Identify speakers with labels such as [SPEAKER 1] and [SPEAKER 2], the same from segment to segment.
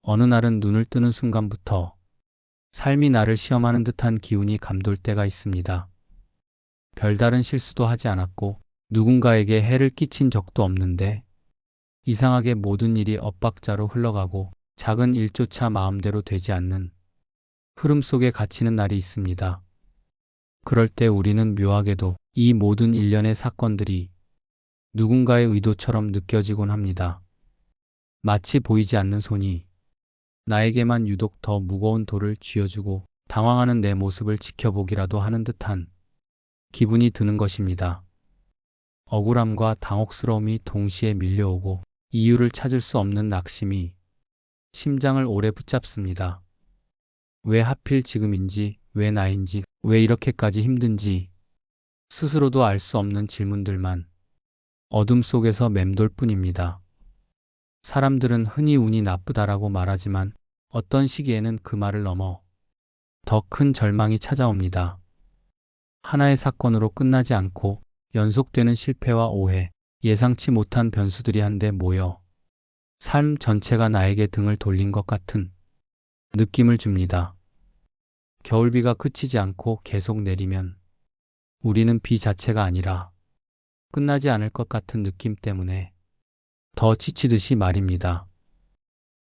[SPEAKER 1] 어느 날은 눈을 뜨는 순간부터 삶이 나를 시험하는 듯한 기운이 감돌 때가 있습니다. 별다른 실수도 하지 않았고 누군가에게 해를 끼친 적도 없는데 이상하게 모든 일이 엇박자로 흘러가고 작은 일조차 마음대로 되지 않는 흐름 속에 갇히는 날이 있습니다. 그럴 때 우리는 묘하게도 이 모든 일련의 사건들이 누군가의 의도처럼 느껴지곤 합니다. 마치 보이지 않는 손이 나에게만 유독 더 무거운 돌을 쥐어주고 당황하는 내 모습을 지켜보기라도 하는 듯한 기분이 드는 것입니다. 억울함과 당혹스러움이 동시에 밀려오고 이유를 찾을 수 없는 낙심이 심장을 오래 붙잡습니다. 왜 하필 지금인지, 왜 나인지, 왜 이렇게까지 힘든지 스스로도 알 수 없는 질문들만 어둠 속에서 맴돌 뿐입니다. 사람들은 흔히 운이 나쁘다라고 말하지만 어떤 시기에는 그 말을 넘어 더 큰 절망이 찾아옵니다. 하나의 사건으로 끝나지 않고 연속되는 실패와 오해, 예상치 못한 변수들이 한데 모여 삶 전체가 나에게 등을 돌린 것 같은 느낌을 줍니다. 겨울비가 그치지 않고 계속 내리면 우리는 비 자체가 아니라 끝나지 않을 것 같은 느낌 때문에 더 지치듯이 말입니다.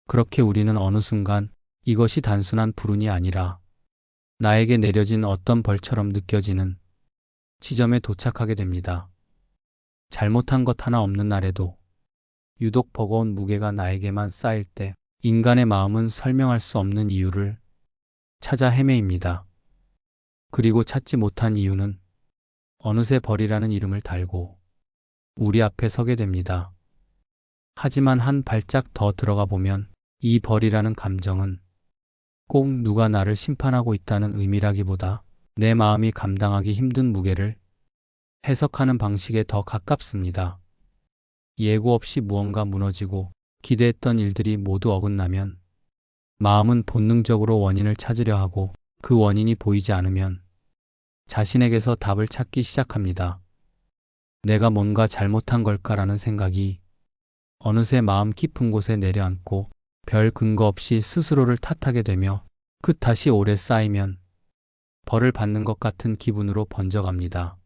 [SPEAKER 1] 그렇게 우리는 어느 순간 이것이 단순한 불운이 아니라 나에게 내려진 어떤 벌처럼 느껴지는 지점에 도착하게 됩니다. 잘못한 것 하나 없는 날에도 유독 버거운 무게가 나에게만 쌓일 때 인간의 마음은 설명할 수 없는 이유를 찾아 헤매입니다. 그리고 찾지 못한 이유는 어느새 벌이라는 이름을 달고 우리 앞에 서게 됩니다. 하지만 한 발짝 더 들어가 보면 이 벌이라는 감정은 꼭 누가 나를 심판하고 있다는 의미라기보다 내 마음이 감당하기 힘든 무게를 해석하는 방식에 더 가깝습니다. 예고 없이 무언가 무너지고 기대했던 일들이 모두 어긋나면 마음은 본능적으로 원인을 찾으려 하고 그 원인이 보이지 않으면 자신에게서 답을 찾기 시작합니다. 내가 뭔가 잘못한 걸까라는 생각이 어느새 마음 깊은 곳에 내려앉고 별 근거 없이 스스로를 탓하게 되며 그 탓이 오래 쌓이면 벌을 받는 것 같은 기분으로 번져갑니다.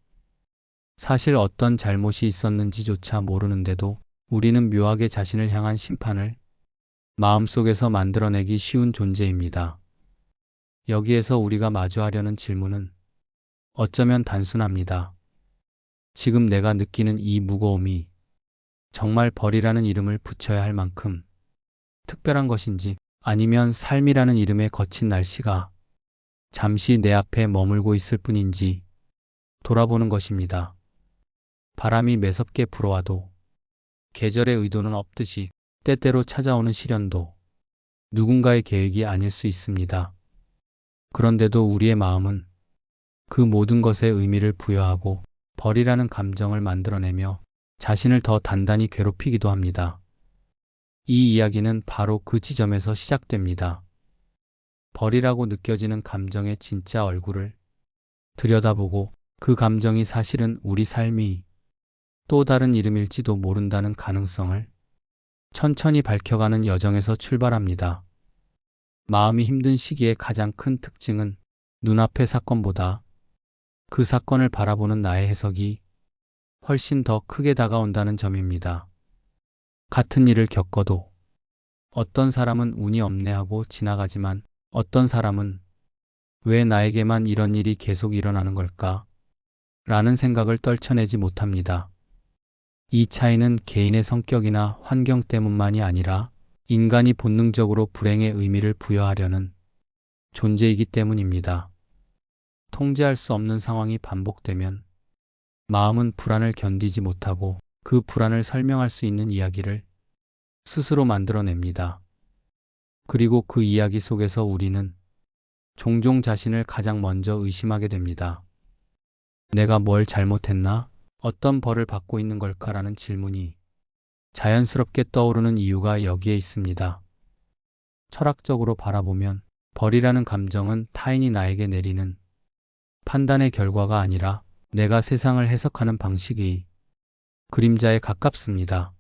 [SPEAKER 1] 사실 어떤 잘못이 있었는지조차 모르는데도 우리는 묘하게 자신을 향한 심판을 마음속에서 만들어내기 쉬운 존재입니다. 여기에서 우리가 마주하려는 질문은 어쩌면 단순합니다. 지금 내가 느끼는 이 무거움이 정말 벌이라는 이름을 붙여야 할 만큼 특별한 것인지, 아니면 삶이라는 이름의 거친 날씨가 잠시 내 앞에 머물고 있을 뿐인지 돌아보는 것입니다. 바람이 매섭게 불어와도 계절의 의도는 없듯이 때때로 찾아오는 시련도 누군가의 계획이 아닐 수 있습니다. 그런데도 우리의 마음은 그 모든 것에 의미를 부여하고 벌이라는 감정을 만들어내며 자신을 더 단단히 괴롭히기도 합니다. 이 이야기는 바로 그 지점에서 시작됩니다. 벌이라고 느껴지는 감정의 진짜 얼굴을 들여다보고 그 감정이 사실은 우리 삶이 또 다른 이름일지도 모른다는 가능성을 천천히 밝혀가는 여정에서 출발합니다. 마음이 힘든 시기의 가장 큰 특징은 눈앞의 사건보다 그 사건을 바라보는 나의 해석이 훨씬 더 크게 다가온다는 점입니다. 같은 일을 겪어도 어떤 사람은 운이 없네 하고 지나가지만 어떤 사람은 왜 나에게만 이런 일이 계속 일어나는 걸까? 라는 생각을 떨쳐내지 못합니다. 이 차이는 개인의 성격이나 환경 때문만이 아니라 인간이 본능적으로 불행에 의미를 부여하려는 존재이기 때문입니다. 통제할 수 없는 상황이 반복되면 마음은 불안을 견디지 못하고 그 불안을 설명할 수 있는 이야기를 스스로 만들어냅니다. 그리고 그 이야기 속에서 우리는 종종 자신을 가장 먼저 의심하게 됩니다. 내가 뭘 잘못했나? 어떤 벌을 받고 있는 걸까라는 질문이 자연스럽게 떠오르는 이유가 여기에 있습니다. 철학적으로 바라보면 벌이라는 감정은 타인이 나에게 내리는 판단의 결과가 아니라 내가 세상을 해석하는 방식의 그림자에 가깝습니다.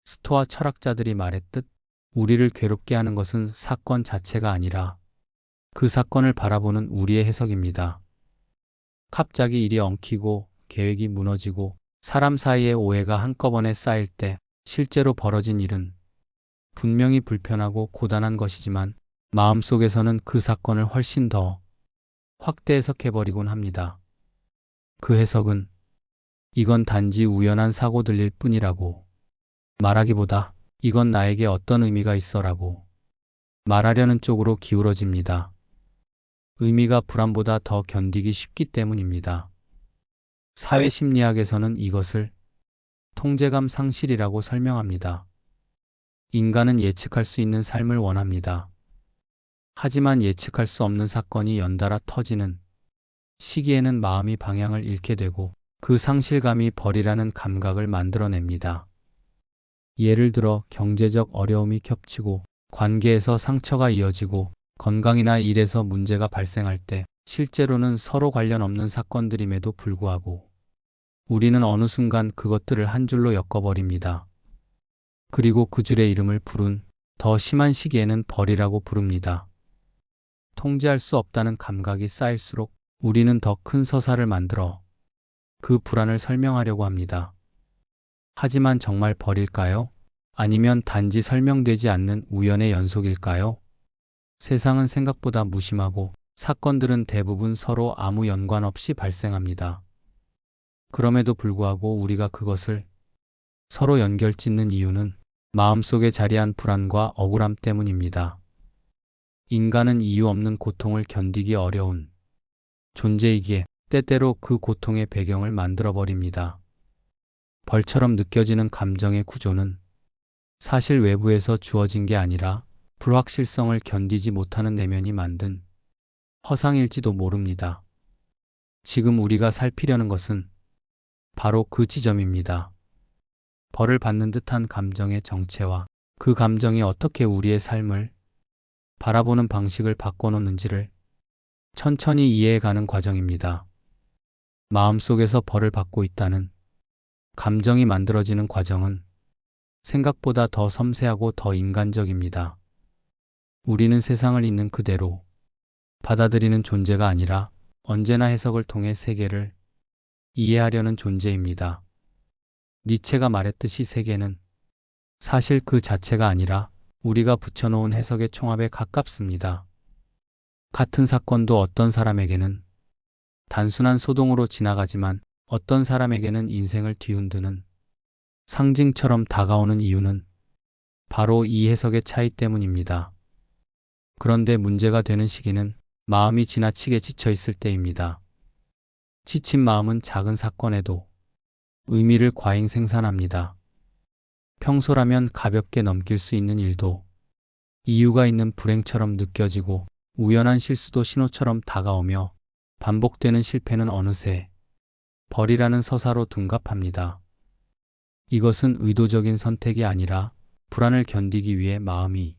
[SPEAKER 1] 스토아 철학자들이 말했듯 우리를 괴롭게 하는 것은 사건 자체가 아니라 그 사건을 바라보는 우리의 해석입니다. 갑자기 일이 엉키고 계획이 무너지고 사람 사이의 오해가 한꺼번에 쌓일 때 실제로 벌어진 일은 분명히 불편하고 고단한 것이지만 마음속에서는 그 사건을 훨씬 더 확대 해석해버리곤 합니다. 그 해석은 이건 단지 우연한 사고들일 뿐이라고 말하기보다 이건 나에게 어떤 의미가 있어라고 말하려는 쪽으로 기울어집니다. 의미가 불안보다 더 견디기 쉽기 때문입니다. 사회심리학에서는 이것을 통제감 상실이라고 설명합니다. 인간은 예측할 수 있는 삶을 원합니다. 하지만 예측할 수 없는 사건이 연달아 터지는 시기에는 마음이 방향을 잃게 되고 그 상실감이 벌이라는 감각을 만들어냅니다. 예를 들어 경제적 어려움이 겹치고 관계에서 상처가 이어지고 건강이나 일에서 문제가 발생할 때 실제로는 서로 관련 없는 사건들임에도 불구하고 우리는 어느 순간 그것들을 한 줄로 엮어버립니다. 그리고 그 줄의 이름을 불운 더 심한 시기에는 벌이라고 부릅니다. 통제할 수 없다는 감각이 쌓일수록 우리는 더 큰 서사를 만들어 그 불안을 설명하려고 합니다. 하지만 정말 벌일까요? 아니면 단지 설명되지 않는 우연의 연속일까요? 세상은 생각보다 무심하고 사건들은 대부분 서로 아무 연관 없이 발생합니다. 그럼에도 불구하고 우리가 그것을 서로 연결짓는 이유는 마음속에 자리한 불안과 억울함 때문입니다. 인간은 이유 없는 고통을 견디기 어려운 존재이기에 때때로 그 고통의 배경을 만들어버립니다. 벌처럼 느껴지는 감정의 구조는 사실 외부에서 주어진 게 아니라 불확실성을 견디지 못하는 내면이 만든 허상일지도 모릅니다. 지금 우리가 살피려는 것은 바로 그 지점입니다. 벌을 받는 듯한 감정의 정체와 그 감정이 어떻게 우리의 삶을 바라보는 방식을 바꿔놓는지를 천천히 이해해가는 과정입니다. 마음속에서 벌을 받고 있다는 감정이 만들어지는 과정은 생각보다 더 섬세하고 더 인간적입니다. 우리는 세상을 있는 그대로 받아들이는 존재가 아니라 언제나 해석을 통해 세계를 이해하려는 존재입니다. 니체가 말했듯이 세계는 사실 그 자체가 아니라 우리가 붙여놓은 해석의 총합에 가깝습니다. 같은 사건도 어떤 사람에게는 단순한 소동으로 지나가지만 어떤 사람에게는 인생을 뒤흔드는 상징처럼 다가오는 이유는 바로 이 해석의 차이 때문입니다. 그런데 문제가 되는 시기는 마음이 지나치게 지쳐 있을 때입니다. 지친 마음은 작은 사건에도 의미를 과잉 생산합니다. 평소라면 가볍게 넘길 수 있는 일도 이유가 있는 불행처럼 느껴지고 우연한 실수도 신호처럼 다가오며 반복되는 실패는 어느새 벌이라는 서사로 둔갑합니다. 이것은 의도적인 선택이 아니라 불안을 견디기 위해 마음이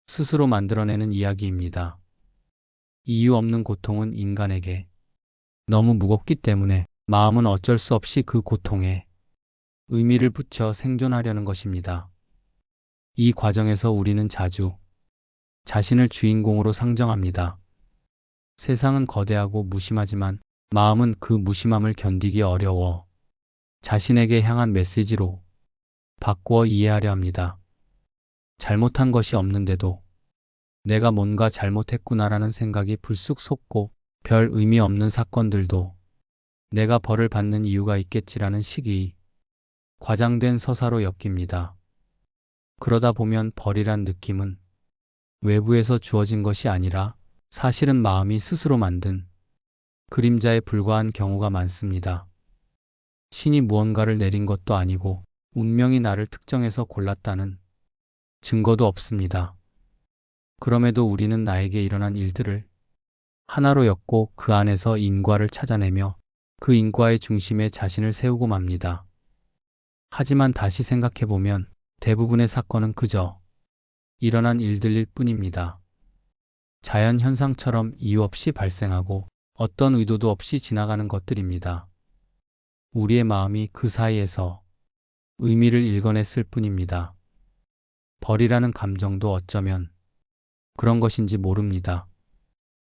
[SPEAKER 1] 스스로 만들어내는 이야기입니다. 이유 없는 고통은 인간에게 너무 무겁기 때문에 마음은 어쩔 수 없이 그 고통에 의미를 붙여 생존하려는 것입니다. 이 과정에서 우리는 자주 자신을 주인공으로 상정합니다. 세상은 거대하고 무심하지만 마음은 그 무심함을 견디기 어려워 자신에게 향한 메시지로 바꾸어 이해하려 합니다. 잘못한 것이 없는데도 내가 뭔가 잘못했구나라는 생각이 불쑥 솟고 별 의미 없는 사건들도 내가 벌을 받는 이유가 있겠지라는 식이 과장된 서사로 엮입니다. 그러다 보면 벌이란 느낌은 외부에서 주어진 것이 아니라 사실은 마음이 스스로 만든 그림자에 불과한 경우가 많습니다. 신이 무언가를 내린 것도 아니고 운명이 나를 특정해서 골랐다는 증거도 없습니다. 그럼에도 우리는 나에게 일어난 일들을 하나로 엮고 그 안에서 인과를 찾아내며 그 인과의 중심에 자신을 세우고 맙니다. 하지만 다시 생각해보면 대부분의 사건은 그저 일어난 일들일 뿐입니다. 자연 현상처럼 이유 없이 발생하고 어떤 의도도 없이 지나가는 것들입니다. 우리의 마음이 그 사이에서 의미를 읽어냈을 뿐입니다. 벌이라는 감정도 어쩌면 그런 것인지 모릅니다.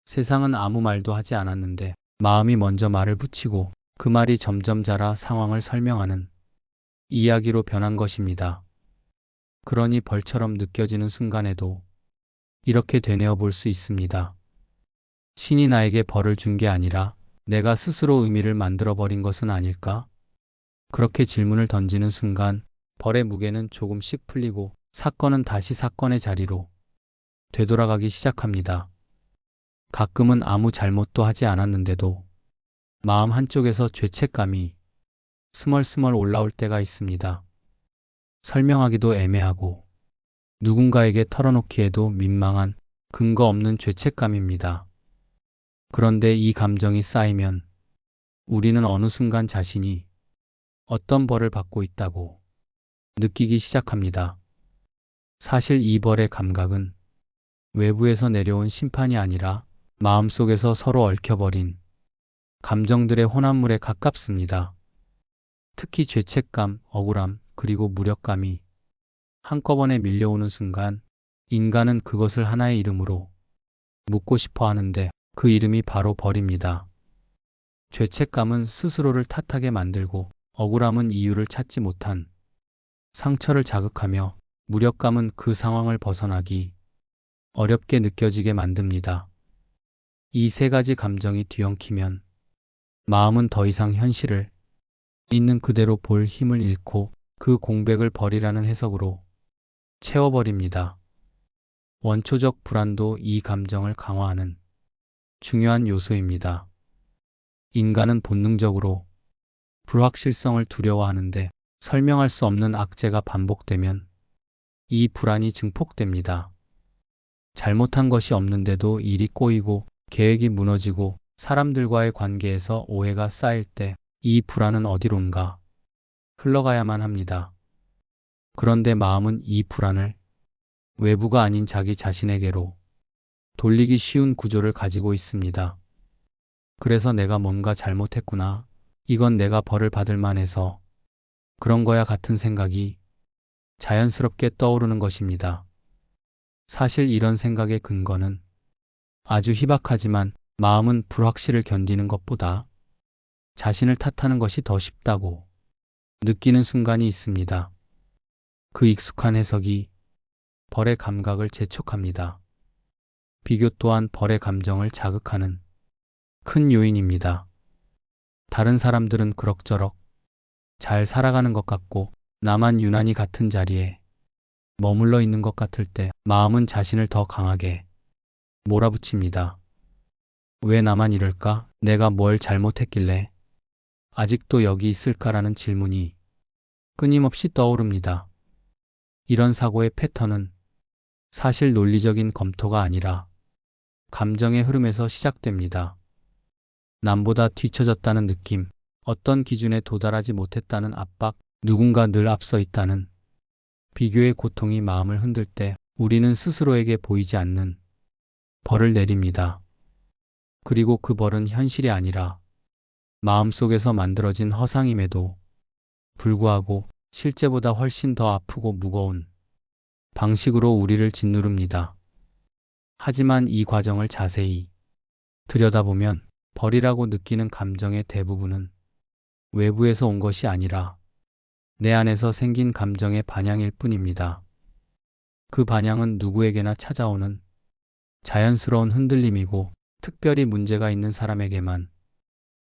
[SPEAKER 1] 세상은 아무 말도 하지 않았는데 마음이 먼저 말을 붙이고 그 말이 점점 자라 상황을 설명하는 이야기로 변한 것입니다. 그러니 벌처럼 느껴지는 순간에도 이렇게 되뇌어 볼 수 있습니다. 신이 나에게 벌을 준 게 아니라 내가 스스로 의미를 만들어버린 것은 아닐까? 그렇게 질문을 던지는 순간 벌의 무게는 조금씩 풀리고 사건은 다시 사건의 자리로 되돌아가기 시작합니다. 가끔은 아무 잘못도 하지 않았는데도 마음 한쪽에서 죄책감이 스멀스멀 올라올 때가 있습니다. 설명하기도 애매하고 누군가에게 털어놓기에도 민망한 근거 없는 죄책감입니다. 그런데 이 감정이 쌓이면 우리는 어느 순간 자신이 어떤 벌을 받고 있다고 느끼기 시작합니다. 사실 이 벌의 감각은 외부에서 내려온 심판이 아니라 마음속에서 서로 얽혀버린 감정들의 혼합물에 가깝습니다. 특히 죄책감, 억울함, 그리고 무력감이 한꺼번에 밀려오는 순간 인간은 그것을 하나의 이름으로 묻고 싶어 하는데 그 이름이 바로 벌입니다. 죄책감은 스스로를 탓하게 만들고 억울함은 이유를 찾지 못한 상처를 자극하며 무력감은 그 상황을 벗어나기 어렵게 느껴지게 만듭니다. 이 세 가지 감정이 뒤엉키면 마음은 더 이상 현실을 있는 그대로 볼 힘을 잃고 그 공백을 벌이라는 해석으로 채워버립니다. 원초적 불안도 이 감정을 강화하는 중요한 요소입니다. 인간은 본능적으로 불확실성을 두려워하는데 설명할 수 없는 악재가 반복되면 이 불안이 증폭됩니다. 잘못한 것이 없는데도 일이 꼬이고 계획이 무너지고 사람들과의 관계에서 오해가 쌓일 때 이 불안은 어디론가 흘러가야만 합니다. 그런데 마음은 이 불안을 외부가 아닌 자기 자신에게로 돌리기 쉬운 구조를 가지고 있습니다. 그래서 내가 뭔가 잘못했구나. 이건 내가 벌을 받을 만해서 그런 거야 같은 생각이 자연스럽게 떠오르는 것입니다. 사실 이런 생각의 근거는 아주 희박하지만 마음은 불확실을 견디는 것보다 자신을 탓하는 것이 더 쉽다고 느끼는 순간이 있습니다. 그 익숙한 해석이 벌의 감각을 재촉합니다. 비교 또한 벌의 감정을 자극하는 큰 요인입니다. 다른 사람들은 그럭저럭 잘 살아가는 것 같고 나만 유난히 같은 자리에 머물러 있는 것 같을 때 마음은 자신을 더 강하게 몰아붙입니다. 왜 나만 이럴까? 내가 뭘 잘못했길래 아직도 여기 있을까라는 질문이 끊임없이 떠오릅니다. 이런 사고의 패턴은 사실 논리적인 검토가 아니라 감정의 흐름에서 시작됩니다. 남보다 뒤처졌다는 느낌, 어떤 기준에 도달하지 못했다는 압박, 누군가 늘 앞서 있다는 비교의 고통이 마음을 흔들 때 우리는 스스로에게 보이지 않는 벌을 내립니다. 그리고 그 벌은 현실이 아니라 마음속에서 만들어진 허상임에도 불구하고 실제보다 훨씬 더 아프고 무거운 방식으로 우리를 짓누릅니다. 하지만 이 과정을 자세히 들여다보면 벌이라고 느끼는 감정의 대부분은 외부에서 온 것이 아니라 내 안에서 생긴 감정의 반향일 뿐입니다. 그 반향은 누구에게나 찾아오는 자연스러운 흔들림이고 특별히 문제가 있는 사람에게만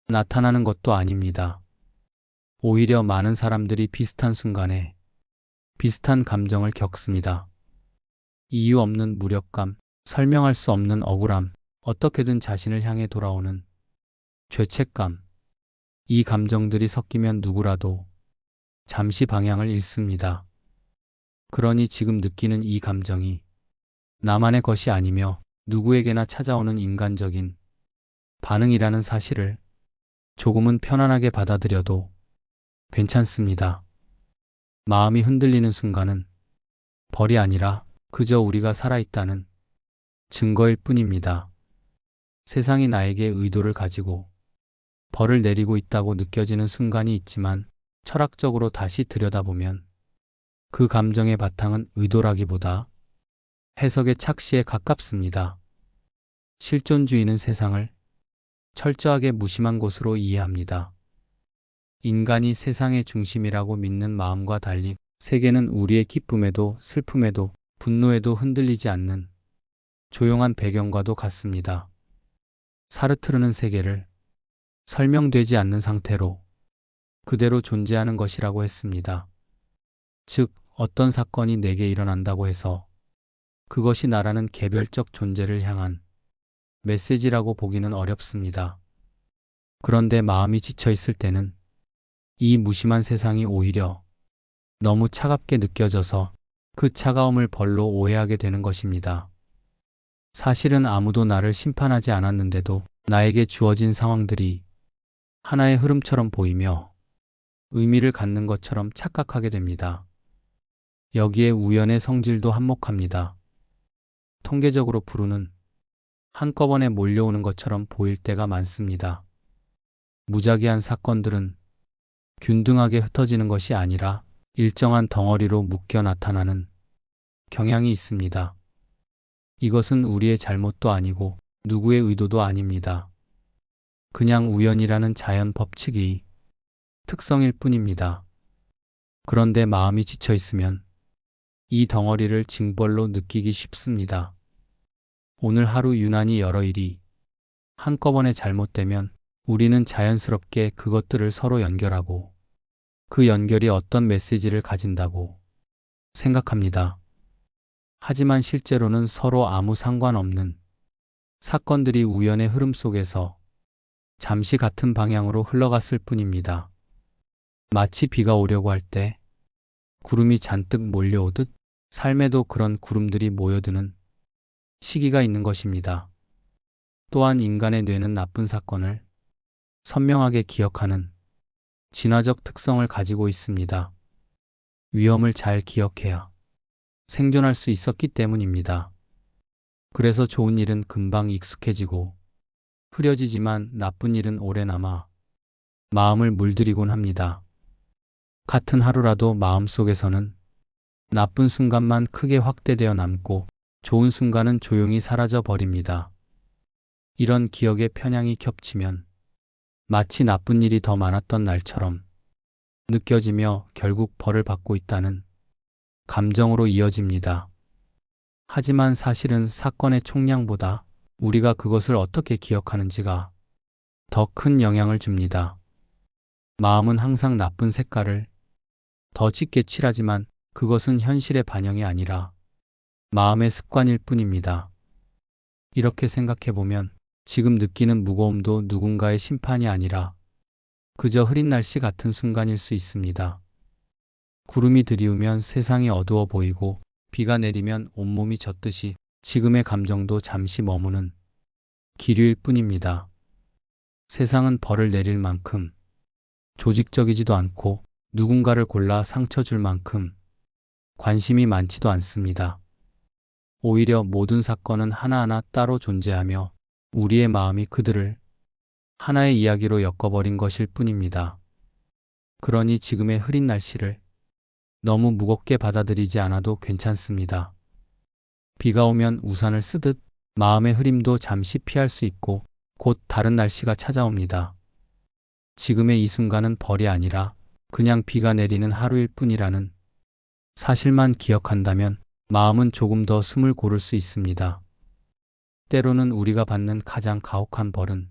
[SPEAKER 1] 나타나는 것도 아닙니다. 오히려 많은 사람들이 비슷한 순간에 비슷한 감정을 겪습니다. 이유 없는 무력감, 설명할 수 없는 억울함, 어떻게든 자신을 향해 돌아오는 죄책감. 이 감정들이 섞이면 누구라도 잠시 방향을 잃습니다. 그러니 지금 느끼는 이 감정이 나만의 것이 아니며 누구에게나 찾아오는 인간적인 반응이라는 사실을 조금은 편안하게 받아들여도 괜찮습니다. 마음이 흔들리는 순간은 벌이 아니라 그저 우리가 살아있다는 증거일 뿐입니다. 세상이 나에게 의도를 가지고 벌을 내리고 있다고 느껴지는 순간이 있지만 철학적으로 다시 들여다보면 그 감정의 바탕은 의도라기보다 해석의 착시에 가깝습니다. 실존주의는 세상을 철저하게 무심한 곳으로 이해합니다. 인간이 세상의 중심이라고 믿는 마음과 달리 세계는 우리의 기쁨에도 슬픔에도 분노에도 흔들리지 않는 조용한 배경과도 같습니다. 사르트르는 세계를 설명되지 않는 상태로 그대로 존재하는 것이라고 했습니다. 즉, 어떤 사건이 내게 일어난다고 해서 그것이 나라는 개별적 존재를 향한 메시지라고 보기는 어렵습니다. 그런데 마음이 지쳐 있을 때는 이 무심한 세상이 오히려 너무 차갑게 느껴져서 그 차가움을 벌로 오해하게 되는 것입니다. 사실은 아무도 나를 심판하지 않았는데도 나에게 주어진 상황들이 하나의 흐름처럼 보이며 의미를 갖는 것처럼 착각하게 됩니다. 여기에 우연의 성질도 한몫합니다. 통계적으로 불운은 한꺼번에 몰려오는 것처럼 보일 때가 많습니다. 무작위한 사건들은 균등하게 흩어지는 것이 아니라 일정한 덩어리로 묶여 나타나는 경향이 있습니다. 이것은 우리의 잘못도 아니고 누구의 의도도 아닙니다. 그냥 우연이라는 자연 법칙이 특성일 뿐입니다. 그런데 마음이 지쳐 있으면 이 덩어리를 징벌로 느끼기 쉽습니다. 오늘 하루 유난히 여러 일이 한꺼번에 잘못되면 우리는 자연스럽게 그것들을 서로 연결하고 그 연결이 어떤 메시지를 가진다고 생각합니다. 하지만 실제로는 서로 아무 상관없는 사건들이 우연의 흐름 속에서 잠시 같은 방향으로 흘러갔을 뿐입니다. 마치 비가 오려고 할 때 구름이 잔뜩 몰려오듯 삶에도 그런 구름들이 모여드는 시기가 있는 것입니다. 또한 인간의 뇌는 나쁜 사건을 선명하게 기억하는 진화적 특성을 가지고 있습니다. 위험을 잘 기억해야 생존할 수 있었기 때문입니다. 그래서 좋은 일은 금방 익숙해지고 흐려지지만 나쁜 일은 오래 남아 마음을 물들이곤 합니다. 같은 하루라도 마음속에서는 나쁜 순간만 크게 확대되어 남고 좋은 순간은 조용히 사라져 버립니다. 이런 기억의 편향이 겹치면 마치 나쁜 일이 더 많았던 날처럼 느껴지며 결국 벌을 받고 있다는 감정으로 이어집니다. 하지만 사실은 사건의 총량보다 우리가 그것을 어떻게 기억하는지가 더 큰 영향을 줍니다. 마음은 항상 나쁜 색깔을 더 짙게 칠하지만 그것은 현실의 반영이 아니라 마음의 습관일 뿐입니다. 이렇게 생각해보면 지금 느끼는 무거움도 누군가의 심판이 아니라 그저 흐린 날씨 같은 순간일 수 있습니다. 구름이 드리우면 세상이 어두워 보이고 비가 내리면 온몸이 젖듯이 지금의 감정도 잠시 머무는 기류일 뿐입니다. 세상은 벌을 내릴 만큼 조직적이지도 않고 누군가를 골라 상처 줄 만큼 관심이 많지도 않습니다. 오히려 모든 사건은 하나하나 따로 존재하며 우리의 마음이 그들을 하나의 이야기로 엮어버린 것일 뿐입니다. 그러니 지금의 흐린 날씨를 너무 무겁게 받아들이지 않아도 괜찮습니다. 비가 오면 우산을 쓰듯 마음의 흐림도 잠시 피할 수 있고 곧 다른 날씨가 찾아옵니다. 지금의 이 순간은 벌이 아니라 그냥 비가 내리는 하루일 뿐이라는 사실만 기억한다면 마음은 조금 더 숨을 고를 수 있습니다. 때로는 우리가 받는 가장 가혹한 벌은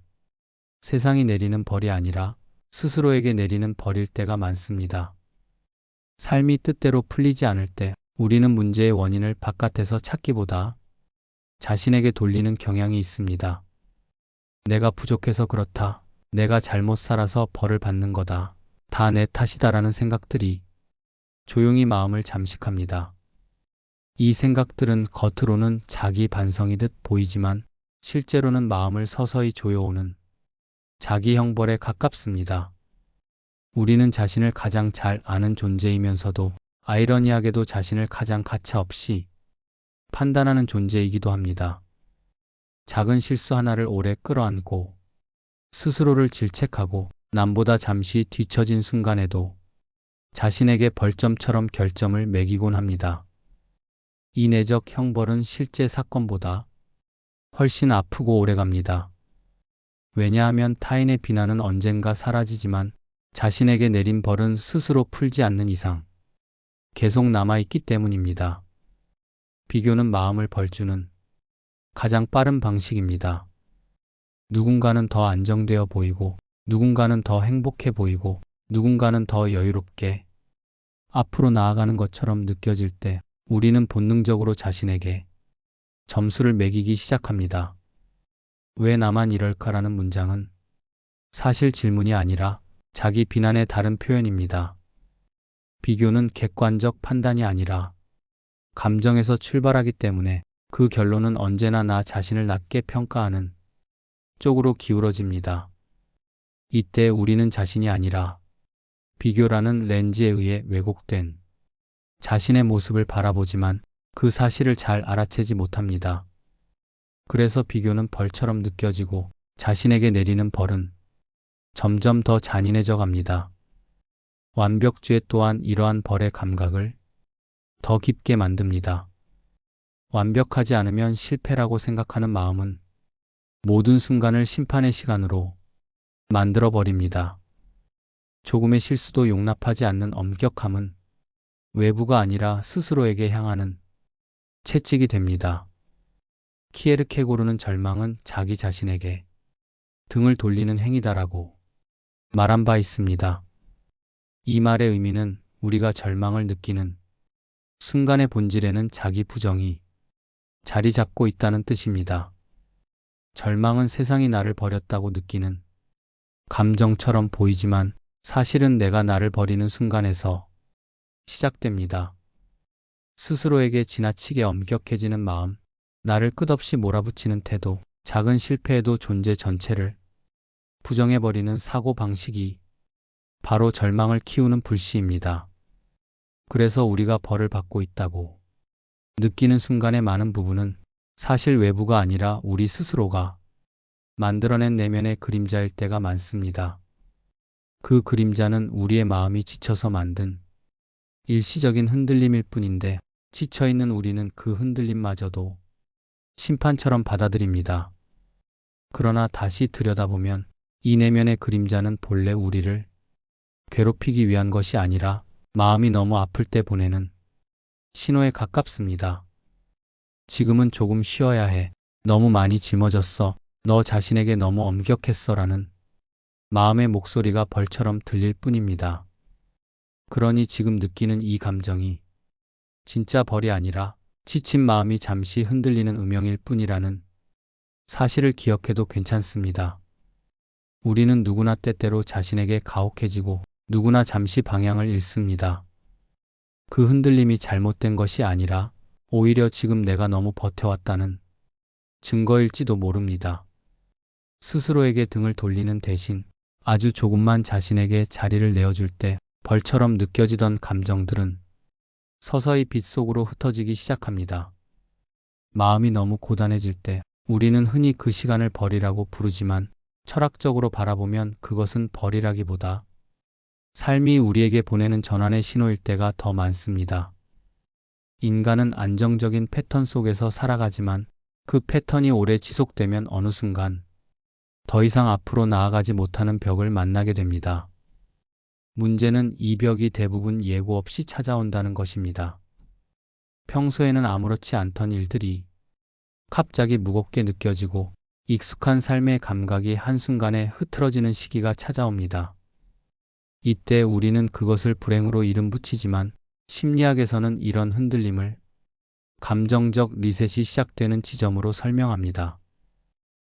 [SPEAKER 1] 세상이 내리는 벌이 아니라 스스로에게 내리는 벌일 때가 많습니다. 삶이 뜻대로 풀리지 않을 때 우리는 문제의 원인을 바깥에서 찾기보다 자신에게 돌리는 경향이 있습니다. 내가 부족해서 그렇다. 내가 잘못 살아서 벌을 받는 거다. 다 내 탓이다라는 생각들이 조용히 마음을 잠식합니다. 이 생각들은 겉으로는 자기 반성이듯 보이지만 실제로는 마음을 서서히 조여오는 자기 형벌에 가깝습니다. 우리는 자신을 가장 잘 아는 존재이면서도 아이러니하게도 자신을 가장 가차없이 판단하는 존재이기도 합니다. 작은 실수 하나를 오래 끌어안고 스스로를 질책하고 남보다 잠시 뒤처진 순간에도 자신에게 벌점처럼 결점을 매기곤 합니다. 이 내적 형벌은 실제 사건보다 훨씬 아프고 오래갑니다. 왜냐하면 타인의 비난은 언젠가 사라지지만 자신에게 내린 벌은 스스로 풀지 않는 이상 계속 남아있기 때문입니다. 비교는 마음을 벌주는 가장 빠른 방식입니다. 누군가는 더 안정되어 보이고, 누군가는 더 행복해 보이고, 누군가는 더 여유롭게 앞으로 나아가는 것처럼 느껴질 때 우리는 본능적으로 자신에게 점수를 매기기 시작합니다. 왜 나만 이럴까라는 문장은 사실 질문이 아니라 자기 비난의 다른 표현입니다. 비교는 객관적 판단이 아니라 감정에서 출발하기 때문에 그 결론은 언제나 나 자신을 낮게 평가하는 쪽으로 기울어집니다. 이때 우리는 자신이 아니라 비교라는 렌즈에 의해 왜곡된 자신의 모습을 바라보지만 그 사실을 잘 알아채지 못합니다. 그래서 비교는 벌처럼 느껴지고 자신에게 내리는 벌은 점점 더 잔인해져 갑니다. 완벽주의 또한 이러한 벌의 감각을 더 깊게 만듭니다. 완벽하지 않으면 실패라고 생각하는 마음은 모든 순간을 심판의 시간으로 만들어버립니다. 조금의 실수도 용납하지 않는 엄격함은 외부가 아니라 스스로에게 향하는 채찍이 됩니다. 키에르케고르는 절망은 자기 자신에게 등을 돌리는 행위다라고 말한 바 있습니다. 이 말의 의미는 우리가 절망을 느끼는 순간의 본질에는 자기 부정이 자리 잡고 있다는 뜻입니다. 절망은 세상이 나를 버렸다고 느끼는 감정처럼 보이지만 사실은 내가 나를 버리는 순간에서 시작됩니다. 스스로에게 지나치게 엄격해지는 마음, 나를 끝없이 몰아붙이는 태도, 작은 실패에도 존재 전체를 부정해버리는 사고방식이 바로 절망을 키우는 불씨입니다. 그래서 우리가 벌을 받고 있다고 느끼는 순간의 많은 부분은 사실 외부가 아니라 우리 스스로가 만들어낸 내면의 그림자일 때가 많습니다. 그 그림자는 우리의 마음이 지쳐서 만든 일시적인 흔들림일 뿐인데 지쳐있는 우리는 그 흔들림마저도 심판처럼 받아들입니다. 그러나 다시 들여다보면 이 내면의 그림자는 본래 우리를 괴롭히기 위한 것이 아니라 마음이 너무 아플 때 보내는 신호에 가깝습니다. 지금은 조금 쉬어야 해. 너무 많이 짊어졌어. 너 자신에게 너무 엄격했어. 라는 마음의 목소리가 벌처럼 들릴 뿐입니다. 그러니 지금 느끼는 이 감정이 진짜 벌이 아니라 지친 마음이 잠시 흔들리는 음영일 뿐이라는 사실을 기억해도 괜찮습니다. 우리는 누구나 때때로 자신에게 가혹해지고 누구나 잠시 방향을 잃습니다. 그 흔들림이 잘못된 것이 아니라 오히려 지금 내가 너무 버텨왔다는 증거일지도 모릅니다. 스스로에게 등을 돌리는 대신 아주 조금만 자신에게 자리를 내어줄 때 벌처럼 느껴지던 감정들은 서서히 빛 속으로 흩어지기 시작합니다. 마음이 너무 고단해질 때 우리는 흔히 그 시간을 벌이라고 부르지만 철학적으로 바라보면 그것은 벌이라기보다 삶이 우리에게 보내는 전환의 신호일 때가 더 많습니다. 인간은 안정적인 패턴 속에서 살아가지만 그 패턴이 오래 지속되면 어느 순간 더 이상 앞으로 나아가지 못하는 벽을 만나게 됩니다. 문제는 이 벽이 대부분 예고 없이 찾아온다는 것입니다. 평소에는 아무렇지 않던 일들이 갑자기 무겁게 느껴지고 익숙한 삶의 감각이 한순간에 흐트러지는 시기가 찾아옵니다. 이때 우리는 그것을 불행으로 이름 붙이지만 심리학에서는 이런 흔들림을 감정적 리셋이 시작되는 지점으로 설명합니다.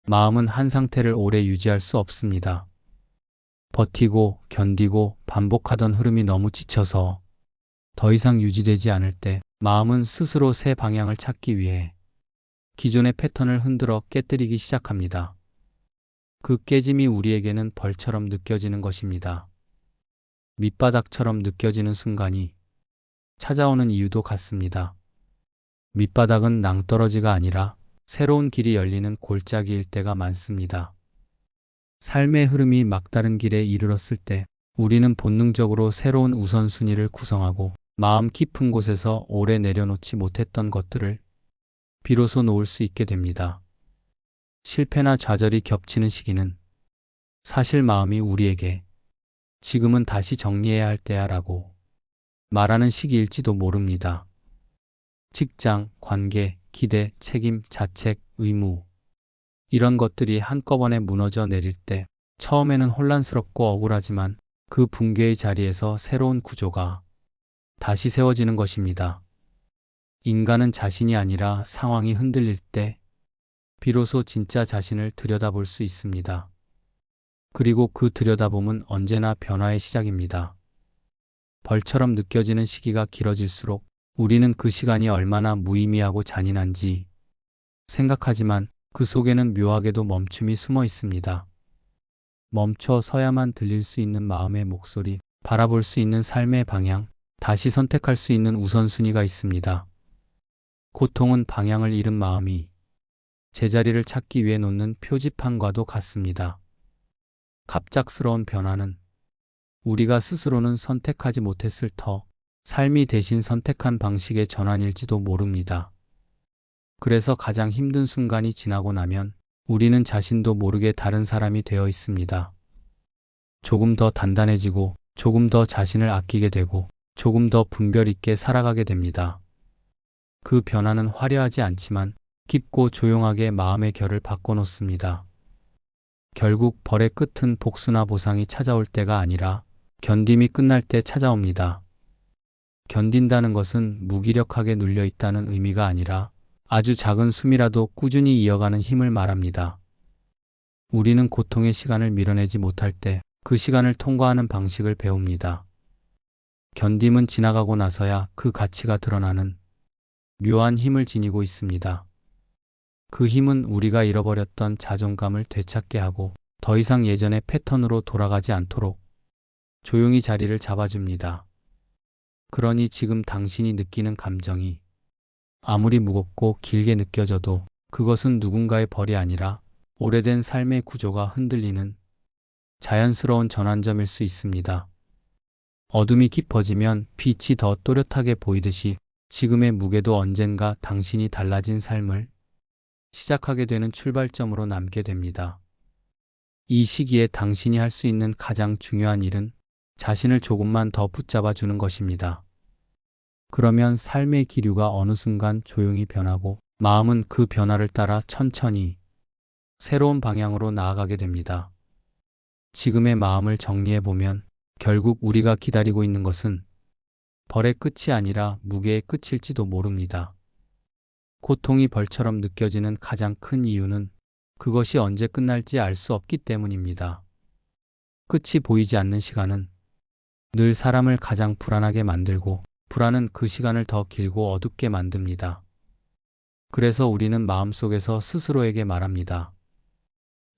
[SPEAKER 1] 마음은 한 상태를 오래 유지할 수 없습니다. 버티고 견디고 반복하던 흐름이 너무 지쳐서 더 이상 유지되지 않을 때 마음은 스스로 새 방향을 찾기 위해 기존의 패턴을 흔들어 깨뜨리기 시작합니다. 그 깨짐이 우리에게는 벌처럼 느껴지는 것입니다. 밑바닥처럼 느껴지는 순간이 찾아오는 이유도 같습니다. 밑바닥은 낭떠러지가 아니라 새로운 길이 열리는 골짜기일 때가 많습니다. 삶의 흐름이 막다른 길에 이르렀을 때 우리는 본능적으로 새로운 우선순위를 구성하고 마음 깊은 곳에서 오래 내려놓지 못했던 것들을 비로소 놓을 수 있게 됩니다. 실패나 좌절이 겹치는 시기는 사실 마음이 우리에게 지금은 다시 정리해야 할 때야 라고 말하는 시기일지도 모릅니다. 직장, 관계, 기대, 책임, 자책, 의무 이런 것들이 한꺼번에 무너져 내릴 때 처음에는 혼란스럽고 억울하지만 그 붕괴의 자리에서 새로운 구조가 다시 세워지는 것입니다. 인간은 자신이 아니라 상황이 흔들릴 때 비로소 진짜 자신을 들여다볼 수 있습니다. 그리고 그 들여다봄은 언제나 변화의 시작입니다. 벌처럼 느껴지는 시기가 길어질수록 우리는 그 시간이 얼마나 무의미하고 잔인한지 생각하지만 그 속에는 묘하게도 멈춤이 숨어 있습니다. 멈춰 서야만 들릴 수 있는 마음의 목소리, 바라볼 수 있는 삶의 방향, 다시 선택할 수 있는 우선순위가 있습니다. 고통은 방향을 잃은 마음이 제자리를 찾기 위해 놓는 표지판과도 같습니다. 갑작스러운 변화는 우리가 스스로는 선택하지 못했을 터 삶이 대신 선택한 방식의 전환일지도 모릅니다. 그래서 가장 힘든 순간이 지나고 나면 우리는 자신도 모르게 다른 사람이 되어 있습니다. 조금 더 단단해지고 조금 더 자신을 아끼게 되고 조금 더 분별 있게 살아가게 됩니다. 그 변화는 화려하지 않지만 깊고 조용하게 마음의 결을 바꿔놓습니다. 결국 벌의 끝은 복수나 보상이 찾아올 때가 아니라 견딤이 끝날 때 찾아옵니다. 견딘다는 것은 무기력하게 눌려있다는 의미가 아니라 아주 작은 숨이라도 꾸준히 이어가는 힘을 말합니다. 우리는 고통의 시간을 밀어내지 못할 때 그 시간을 통과하는 방식을 배웁니다. 견딤은 지나가고 나서야 그 가치가 드러나는 묘한 힘을 지니고 있습니다. 그 힘은 우리가 잃어버렸던 자존감을 되찾게 하고 더 이상 예전의 패턴으로 돌아가지 않도록 조용히 자리를 잡아줍니다. 그러니 지금 당신이 느끼는 감정이 아무리 무겁고 길게 느껴져도 그것은 누군가의 벌이 아니라 오래된 삶의 구조가 흔들리는 자연스러운 전환점일 수 있습니다. 어둠이 깊어지면 빛이 더 또렷하게 보이듯이 지금의 무게도 언젠가 당신이 달라진 삶을 시작하게 되는 출발점으로 남게 됩니다. 이 시기에 당신이 할 수 있는 가장 중요한 일은 자신을 조금만 더 붙잡아 주는 것입니다. 그러면 삶의 기류가 어느 순간 조용히 변하고 마음은 그 변화를 따라 천천히 새로운 방향으로 나아가게 됩니다. 지금의 마음을 정리해 보면 결국 우리가 기다리고 있는 것은 벌의 끝이 아니라 무게의 끝일지도 모릅니다. 고통이 벌처럼 느껴지는 가장 큰 이유는 그것이 언제 끝날지 알 수 없기 때문입니다. 끝이 보이지 않는 시간은 늘 사람을 가장 불안하게 만들고 불안은 그 시간을 더 길고 어둡게 만듭니다. 그래서 우리는 마음속에서 스스로에게 말합니다.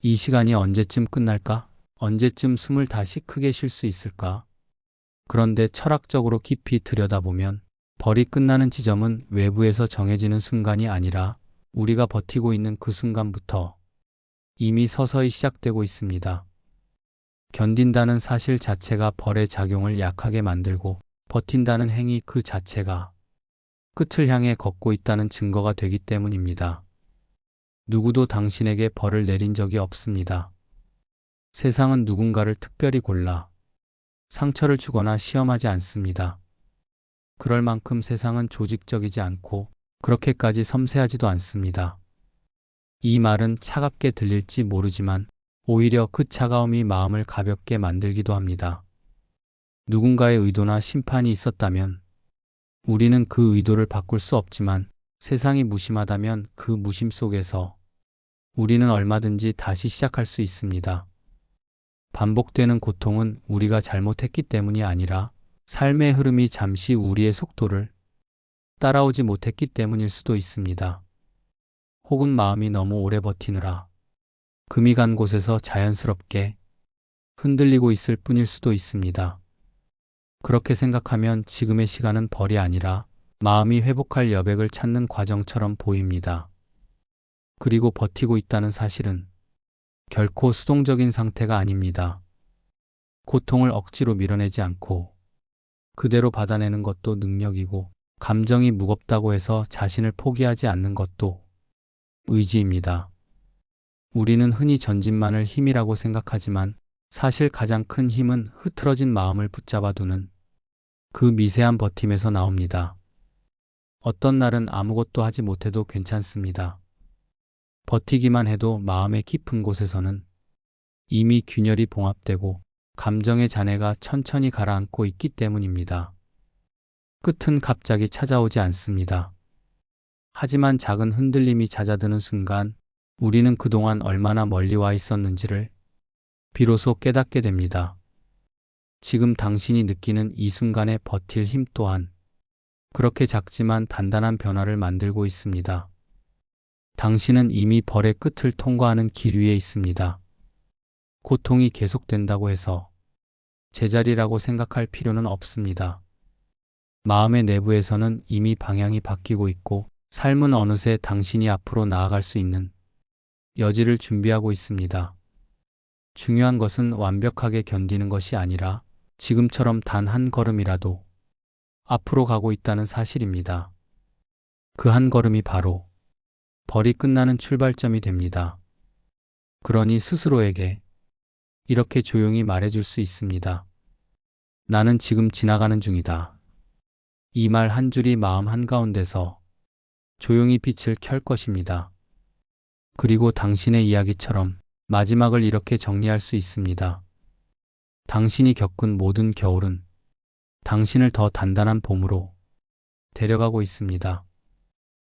[SPEAKER 1] 이 시간이 언제쯤 끝날까? 언제쯤 숨을 다시 크게 쉴 수 있을까? 그런데 철학적으로 깊이 들여다보면 벌이 끝나는 지점은 외부에서 정해지는 순간이 아니라 우리가 버티고 있는 그 순간부터 이미 서서히 시작되고 있습니다. 견딘다는 사실 자체가 벌의 작용을 약하게 만들고 버틴다는 행위 그 자체가 끝을 향해 걷고 있다는 증거가 되기 때문입니다. 누구도 당신에게 벌을 내린 적이 없습니다. 세상은 누군가를 특별히 골라 상처를 주거나 시험하지 않습니다. 그럴 만큼 세상은 조직적이지 않고 그렇게까지 섬세하지도 않습니다. 이 말은 차갑게 들릴지 모르지만 오히려 그 차가움이 마음을 가볍게 만들기도 합니다. 누군가의 의도나 심판이 있었다면 우리는 그 의도를 바꿀 수 없지만 세상이 무심하다면 그 무심 속에서 우리는 얼마든지 다시 시작할 수 있습니다. 반복되는 고통은 우리가 잘못했기 때문이 아니라 삶의 흐름이 잠시 우리의 속도를 따라오지 못했기 때문일 수도 있습니다. 혹은 마음이 너무 오래 버티느라 금이 간 곳에서 자연스럽게 흔들리고 있을 뿐일 수도 있습니다. 그렇게 생각하면 지금의 시간은 벌이 아니라 마음이 회복할 여백을 찾는 과정처럼 보입니다. 그리고 버티고 있다는 사실은 결코 수동적인 상태가 아닙니다. 고통을 억지로 밀어내지 않고 그대로 받아내는 것도 능력이고, 감정이 무겁다고 해서 자신을 포기하지 않는 것도 의지입니다. 우리는 흔히 전진만을 힘이라고 생각하지만 사실 가장 큰 힘은 흐트러진 마음을 붙잡아두는 그 미세한 버팀에서 나옵니다. 어떤 날은 아무것도 하지 못해도 괜찮습니다. 버티기만 해도 마음의 깊은 곳에서는 이미 균열이 봉합되고 감정의 잔해가 천천히 가라앉고 있기 때문입니다. 끝은 갑자기 찾아오지 않습니다. 하지만 작은 흔들림이 잦아드는 순간 우리는 그동안 얼마나 멀리 와 있었는지를 비로소 깨닫게 됩니다. 지금 당신이 느끼는 이 순간의 버틸 힘 또한 그렇게 작지만 단단한 변화를 만들고 있습니다. 당신은 이미 벌의 끝을 통과하는 길 위에 있습니다. 고통이 계속된다고 해서 제자리라고 생각할 필요는 없습니다. 마음의 내부에서는 이미 방향이 바뀌고 있고, 삶은 어느새 당신이 앞으로 나아갈 수 있는 여지를 준비하고 있습니다. 중요한 것은 완벽하게 견디는 것이 아니라 지금처럼 단 한 걸음이라도 앞으로 가고 있다는 사실입니다. 그 한 걸음이 바로 벌이 끝나는 출발점이 됩니다. 그러니 스스로에게 이렇게 조용히 말해줄 수 있습니다. 나는 지금 지나가는 중이다. 이 말 한 줄이 마음 한가운데서 조용히 빛을 켤 것입니다. 그리고 당신의 이야기처럼 마지막을 이렇게 정리할 수 있습니다. 당신이 겪은 모든 겨울은 당신을 더 단단한 봄으로 데려가고 있습니다.